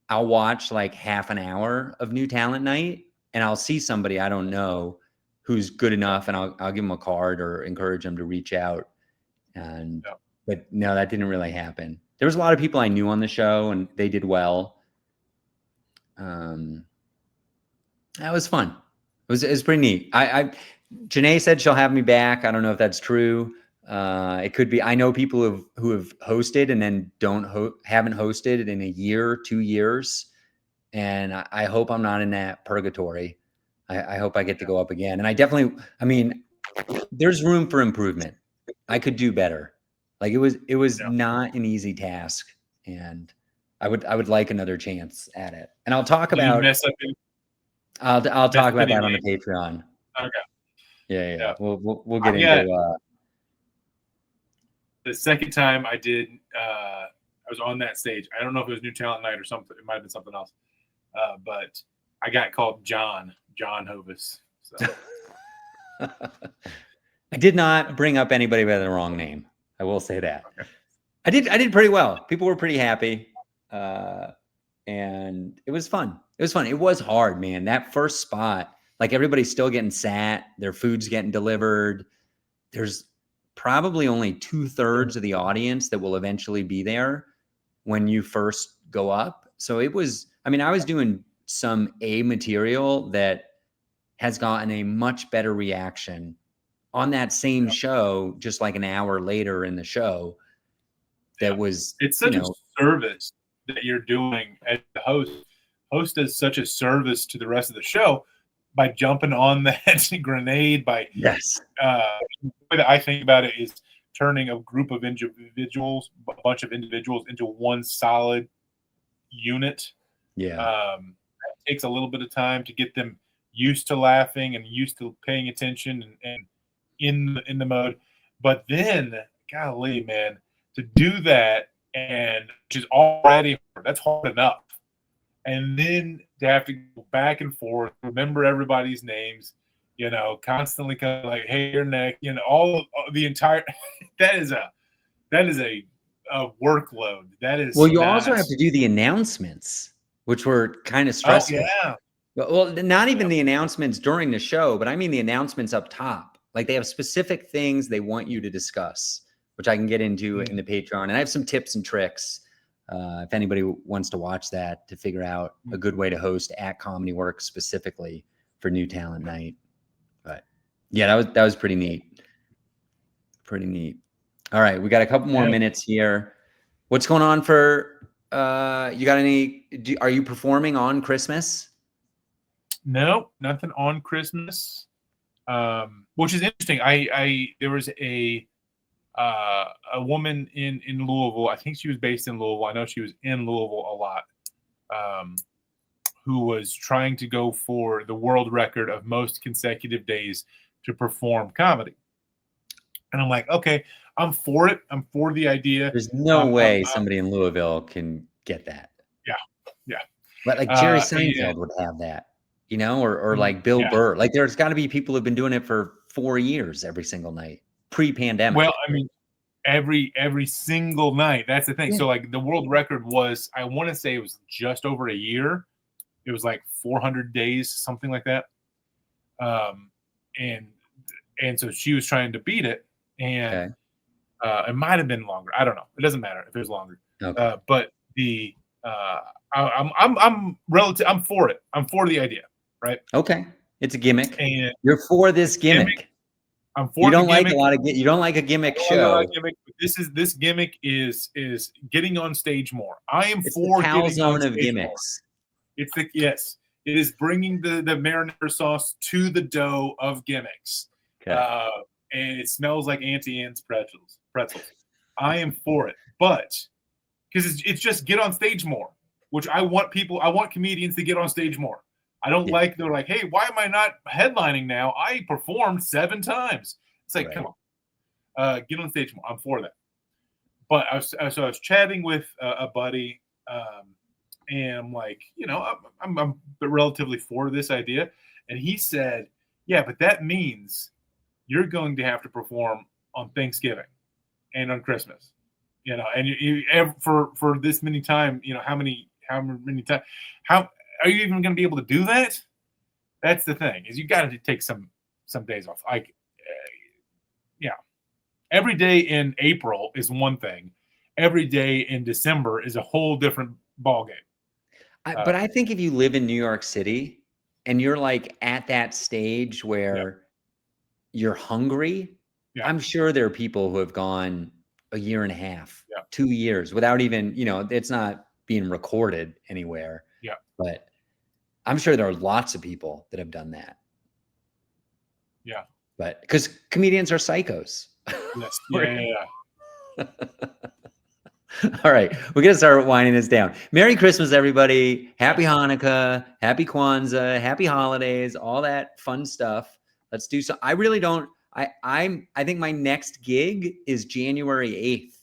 I'll watch like half an hour of New Talent Night and I'll see somebody I don't know who's good enough and I'll give them a card or encourage them to reach out. But no, that didn't really happen. There was a lot of people I knew on the show and they did well. That was fun. It was pretty neat. Janae said she'll have me back. I don't know if that's true. It could be. I know people who have hosted and then haven't hosted in a year, 2 years. And I hope I'm not in that purgatory. I hope I get to go up again. And there's room for improvement. I could do better. Like it was not an easy task. And I would like another chance at it. And I'll talk about I'll talk about that on the Patreon. Okay. Yeah. We'll get into the second time I did I was on that stage. I don't know if it was New Talent Night or something. It might have been something else. But I got called John Hovis. So. I did not bring up anybody by the wrong name. I will say that. Okay. I did pretty well. People were pretty happy. and it was fun. It was fun. It was hard, man. That first spot, like everybody's still getting sat, their food's getting delivered. There's probably only 2/3 of the audience that will eventually be there when you first go up. So it was, I mean, I was doing some A material that has gotten a much better reaction on that same show, just like an hour later in the show. That was, it's such a service that you're doing as the host. Host does such a service to the rest of the show by jumping on that grenade. By yes, the way that I think about it is turning a group of individuals, a bunch of individuals, into one solid unit. Yeah, it takes a little bit of time to get them used to laughing and used to paying attention and in the mode. But then, golly, man, to do that, and which is already hard, that's hard enough. And then to have to go back and forth, remember everybody's names, you know, constantly kind of like, hey, your neck, you know, all the entire that is a workload. That is well, you also have to do the announcements, which were kind of stressful. Oh, yeah. Well, not even the announcements during the show, but I mean the announcements up top. Like they have specific things they want you to discuss, which I can get into in the Patreon. And I have some tips and tricks if anybody wants to watch that to figure out a good way to host at Comedy Works specifically for New Talent Night. But yeah, that was pretty neat. Pretty neat. All right, we got a couple more minutes here. What's going on for you got any? Are you performing on Christmas? No, nothing on Christmas. Which is interesting. There was a woman in Louisville. I think she was based in Louisville. I know she was in Louisville a lot. Who was trying to go for the world record of most consecutive days to perform comedy. And I'm like, okay, I'm for it. I'm for the idea. There's no way somebody in Louisville can get that. Yeah. But like Jerry Seinfeld would have that, you know, or like Bill Burr. Like there's got to be people who've been doing it for 4 years every single night, pre-pandemic. Well, I mean, every single night. That's the thing. Yeah. So like the world record was, I want to say it was just over a year. It was like 400 days, something like that. And so she was trying to beat it, and it might have been longer. I don't know. It doesn't matter if it was longer. Okay. But the I'm relative. I'm for it. I'm for the idea. Right. Okay. It's a gimmick. And you're for this gimmick. I'm for. You don't like a lot of. You don't like a gimmick show. This gimmick is getting on stage more. I am it's for the Calzone of gimmicks. More. It's it is bringing the marinara sauce to the dough of gimmicks. Okay. And it smells like Auntie Anne's pretzels. I am for it, but because it's just get on stage more, which I want comedians to get on stage more. I don't like, they're like, hey, why am I not headlining now? I performed 7 times. It's like, come on, get on stage more. I'm for that. But I was chatting with a buddy, and I'm like, you know, I'm relatively for this idea. And he said, yeah, but that means you're going to have to perform on Thanksgiving and on Christmas, you know, and you for this many time, you know, how many times, how are you even going to be able to do that? That's the thing, is you got to take some days off. Like, every day in April is one thing. Every day in December is a whole different ball game. But I think if you live in New York City and you're like at that stage where you're hungry, I'm sure there are people who have gone a year and a half, 2 years without even, you know, it's not being recorded anywhere. Yeah. But I'm sure there are lots of people that have done that. Yeah. But because comedians are psychos. Yes. Yeah. All right, we're gonna start winding this down. Merry Christmas, everybody! Happy Hanukkah, Happy Kwanzaa, Happy Holidays, all that fun stuff. Let's do so. I really don't. I think my next gig is January 8th.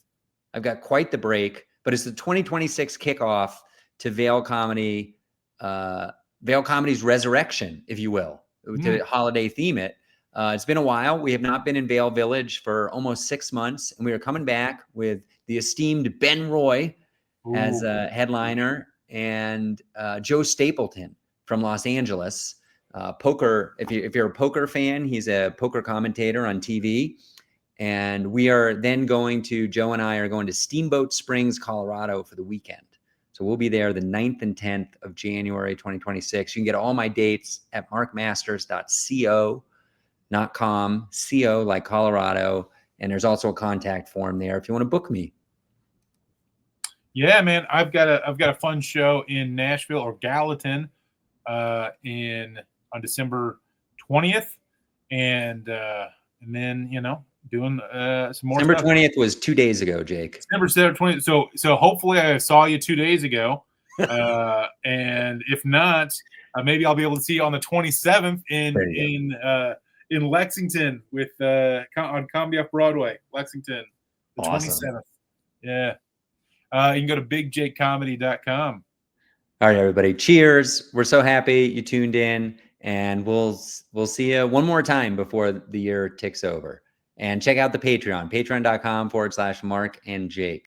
I've got quite the break, but it's the 2026 kickoff to Vail Comedy, Vail Comedy's resurrection, if you will, to holiday theme it. It's been a while. We have not been in Vail Village for almost 6 months, and we are coming back with the esteemed Ben Roy as a headliner. and Joe Stapleton from Los Angeles. Poker. If you're a poker fan, he's a poker commentator on TV. And we are then Joe and I are going to Steamboat Springs, Colorado for the weekend. So we'll be there the 9th and 10th of January, 2026. You can get all my dates at markmasters.co.com, CO like Colorado. And there's also a contact form there if you want to book me. Yeah, man, I've got a fun show in Nashville or Gallatin on December 20th, and then doing some more. December 20th was 2 days ago, Jake. December 20th. So hopefully I saw you 2 days ago, and if not, maybe I'll be able to see you on the 27th in Lexington with on Comedy Off Broadway, Lexington, the awesome. 27th. Yeah. You can go to bigjakecomedy.com. All right, everybody. Cheers. We're so happy you tuned in, and we'll see you one more time before the year ticks over. And check out the Patreon, patreon.com/Mark and Jake.